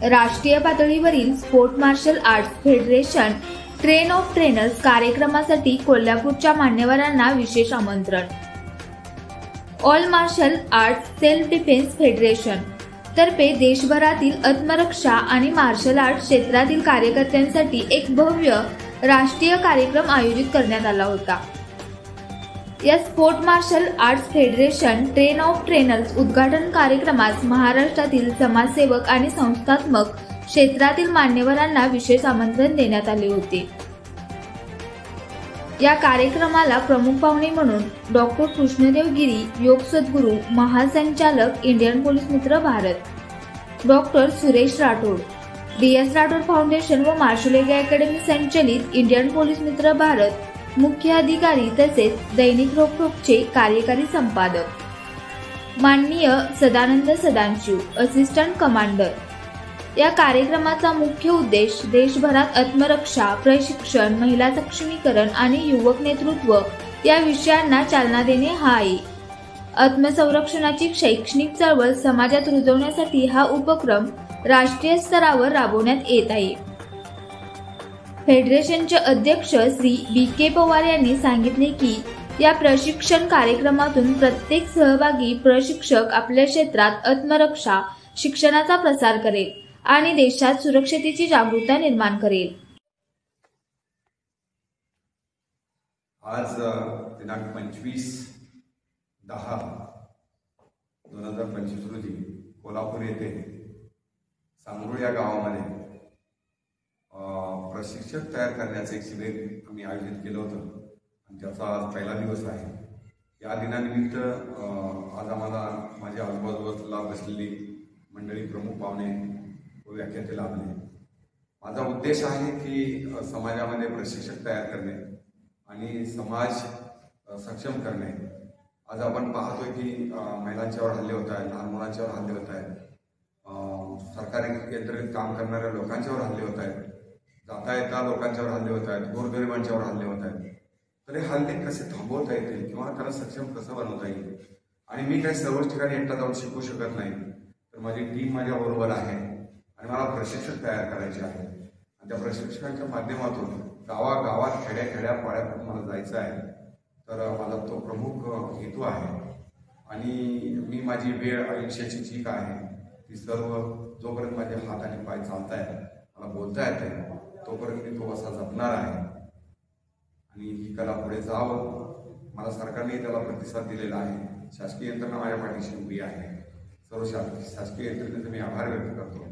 राष्ट्रीय पातळीवरील sport martial arts federation train of trainers कार्यक्रमासाठी कोल्हापूरच्या मान्यवरांना विशेष आमंत्रण. All martial arts self defence federation तर्फे देशभरातील आत्मरक्षा आणि मार्शल आर्ट क्षेत्रातील कार्यकर्त्यांसाठी एक भव्य राष्ट्रीय कार्यक्रम आयोजित करण्यात आला होता. या sport martial arts federation train of trainers उद्घाटन कार्यक्रमास महाराष्ट्रातील समाजसेवक आणि संस्थात्मक क्षेत्रातील मान्यवरांना विशेष आमंत्रण देण्यात आले होते. या कार्यक्रमाला प्रमुख पाहुणे म्हणून डॉक्टर कृष्णदेव गिरी, योग सद्गुरू, महासंचालक Indian police Mitra Bharat, doctor Suresh Rathod, DS Rathod foundation व मार्शल अकॅडमी संचलित इंडियन पोलीस मित्र भारत मुख्य अधिकारी तसेच दैनिक रोखोकचे कार्यकारी संपादक, माननीय सदानंद सदाशिव, असिस्टंट कमांडर. या कार्यक्रमाचा मुख्य उद्देश देशभरात आत्मरक्षा, प्रशिक्षण, महिला सक्षमीकरण आणि युवक नेतृत्व या विषयांना चालना देणे हा आहे. आत्मसंरक्षणाची शैक्षणिक चळवळ समाजात रुजवण्यासाठी हा उपक्रम राष्ट्रीय स्तरावर राबवण्यात येत आहे. फेडरेशनचे अध्यक्ष श्री BK पवार यांनी सांगितले की या प्रशिक्षण कार्यक्रमातून प्रत्येक सहभागी प्रशिक्षक आपल्या क्षेत्रात आत्मरक्षा शिक्षणाचा प्रसार करेल आणि देशात सुरक्षतेची जागरूकता निर्माण करेल. आज दिनांक 25/10/2025 रोजी कोल्हापूर येथे सांगरुळ या गावामध्ये प्रशिक्षक तयार करण्याचे एक शिबिर आम्ही आयोजित केलं होतं आणि त्याचा आज पहिला दिवस आहे. या दिनानिमित्त आज आम्हाला माझ्या आजूबाजूला बसलेली मंडळी, प्रमुख पाहुणे व व्याख्याते लाभले. माझा उद्देश आहे की समाजामध्ये प्रशिक्षक तयार करणे आणि समाज सक्षम करणे. आज आपण पाहतोय की महिलांच्यावर हल्ले होत आहेत, लहान मुलांच्यावर हल्ले होत आहेत, सरकारी यंत्रणेत काम करणाऱ्या लोकांच्यावर हल्ले होत आहेत, जाता येता लोकांच्यावर हल्ले होत आहेत, गोरगरिबांच्यावर हल्ले होत आहेत. तर हे हल्ले कसे थांबवता येतील किंवा त्यांना सक्षम कसं बनवता येईल. आणि मी काही सर्वच ठिकाणी एकटा जाऊन शिकू शकत नाही, तर माझी टीम माझ्याबरोबर आहे आणि मला प्रशिक्षक तयार करायचे आहे. आणि त्या प्रशिक्षकांच्या माध्यमातून गावागावात, खेड्या पाड्यात मला जायचं आहे. तर माझा तो प्रमुख हेतू आहे. आणि मी माझी वेळ, आयुष्याची जी काय आहे ती सर्व जोपर्यंत माझे हात आणि पाय चालत आहेत, मला बोलता येत आहे, तोपर्यंत मी तो असा जपणार आहे. आणि ही कला पुढे जावं, मला सरकारने त्याला प्रतिसाद दिलेला आहे. शासकीय यंत्रणा माझ्या पाठीशी उभी आहे. सर्व शासकीय यंत्रणेचे मी आभार व्यक्त करतो.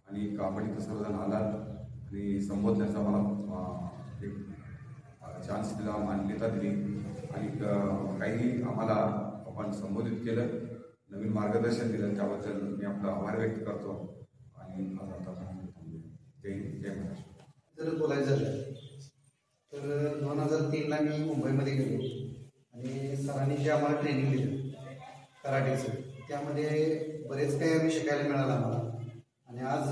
आणि आपण इथं सर्वजण आलात आणि संबोधण्याचा मला एक चान्स दिला, मान्यता दिली आणि काही आम्हाला आपण संबोधित केलं, नवीन मार्गदर्शन दिलं, त्याबद्दल मी आपला आभार व्यक्त करतो. आणि जय महाराष्ट्र. जर बोलायचं झालं तर 2003ला मी मुंबईमध्ये गेलो आणि सरांनी जे आम्हाला ट्रेनिंग दिलं कराटेचं, त्यामध्ये बरेच काही आम्ही शिकायला मिळालं आम्हाला. आणि आज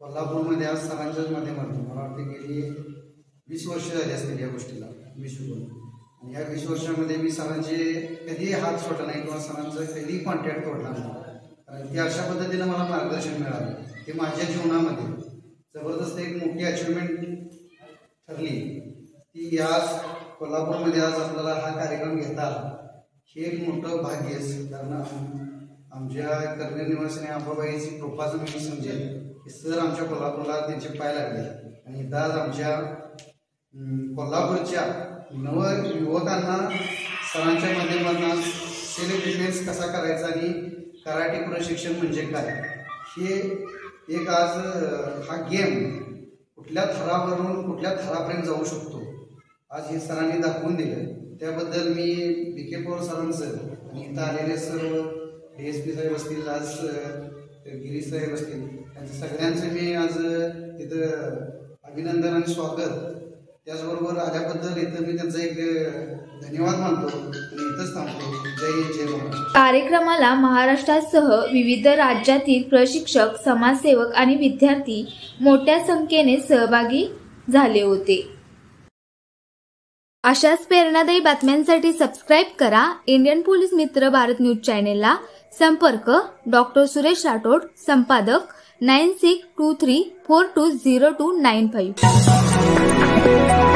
कोल्हापूरमध्ये आज सरांच्याच माध्यमातून मला वाटतं गेली 20 वर्ष झाली असतील या गोष्टीला मी शिकून. आणि या 20 वर्षामध्ये मी सरांचे कधीही हात सोडला नाही किंवा सरांचा कधीही कॉन्टॅक्ट तोडला नाही. कारण की अशा पद्धतीनं मला मार्गदर्शन मिळालं. ते माझ्या जीवनामध्ये जबरदस्त एक मोठी अचिव्हमेंट ठरली. ती आज कोल्हापूरमध्ये आज आपल्याला हा कार्यक्रम घेता आला, हे एक मोठं भाग्य आहे. कारण आमच्या कर्नल निवासाने अंबाबाईची कृपाचं मी समजेल की सर आमच्या कोल्हापूरला त्यांचे पाय लागले आणि आज आमच्या कोल्हापूरच्या युवकांना सरांच्या माध्यमातून सेल्फ डिफेन्स कसा करायचा आणि कराटे प्रशिक्षण म्हणजे काय हे एक आज हा गेम कुठल्या थरावरून कुठल्या थरापर्यंत जाऊ शकतो आज हे सरांनी दाखवून दिलं. त्याबद्दल मी BK पवार सरांचं आणि इथं आलेले सर्व DSP साहेब असतील, आज गिरी साहेब असतील, त्यांचं सगळ्यांचं मी आज तिथं अभिनंदन आणि स्वागत, त्याचबरोबर आल्याबद्दल इथं मी त्यांचा एक धन्यवाद मानतो आणि इथंच थांबतो. जय महाराष्ट्र. कार्यक्रमाला महाराष्ट्रासह विविध राज्यातील प्रशिक्षक, समाजसेवक आणि विद्यार्थी मोठ्या संख्येने सहभागी झाले होते. अशाच प्रेरणादायी बातम्यांसाठी सबस्क्राईब करा Indian police Mitra Bharat news चॅनेलला. संपर्क डॉक्टर सुरेश राठोड, संपादक 9623420295.